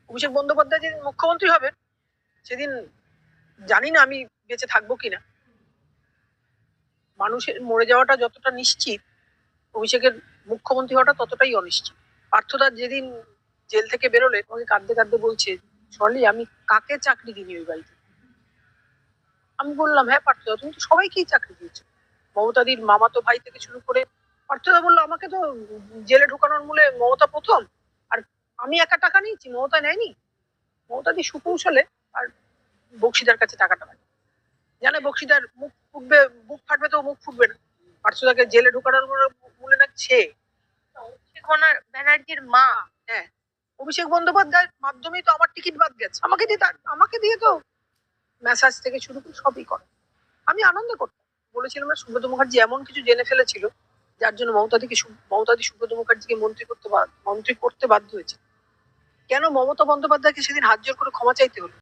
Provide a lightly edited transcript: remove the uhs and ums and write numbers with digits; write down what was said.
অভিষেক বন্দ্যোপাধ্যায় যেদিন মুখ্যমন্ত্রী হবেন সেদিন জানি না আমি বেঁচে থাকবো কিনা। মানুষের মরে যাওয়াটা যতটা নিশ্চিত, অভিষেকের মুখ্যমন্ত্রী হওয়াটা ততটাই অনিশ্চিত। পার্থদা যেদিন জেল থেকে বেরোলে আমাকে কাঁদতে কাঁদতে বলছে, সরলি আমি কাকে চাকরি দিইনি ওই বাড়িতে। আমি বললাম, হ্যাঁ পার্থদা, তুমি তো সবাইকেই চাকরি দিয়েছো, মমতাদির মামাতো ভাই থেকে শুরু করে। পার্থদা বললো, আমাকে তো জেলে ঢুকানোর মূলে মমতা প্রথম, আর আমি একা টাকা নিয়েছি, মমতা নেয়নি। মমতাদি সুকৌশলে আর বক্সিদার কাছে টাকাটা নেয়, জানে বক্সিদার মুখ ফুটবে, বুক ফাটবে, তো মুখ ফুটবে না। পার্থদাকে জেলে ঢুকানোর মূলে না সে ব্যানার্জির মা। হ্যাঁ, অভিষেক বন্দ্যোপাধ্যায়ের মাধ্যমেই তো আমার টিকিট বাদ গেছে। আমাকে দিয়ে তো মেসাজ থেকে শুরু করে সবই করে। আমি আনন্দ করতাম, বলেছিলাম না সুব্রত মুখার্জি এমন কিছু জেনে ফেলেছিল যার জন্য মমতাদি সুব্রত মুখার্জিকে মন্ত্রী করতে বাধ্য হয়েছে। কেন মমতা বন্দ্যোপাধ্যায়কে সেদিন হাত জোর করে ক্ষমা চাইতে হলো?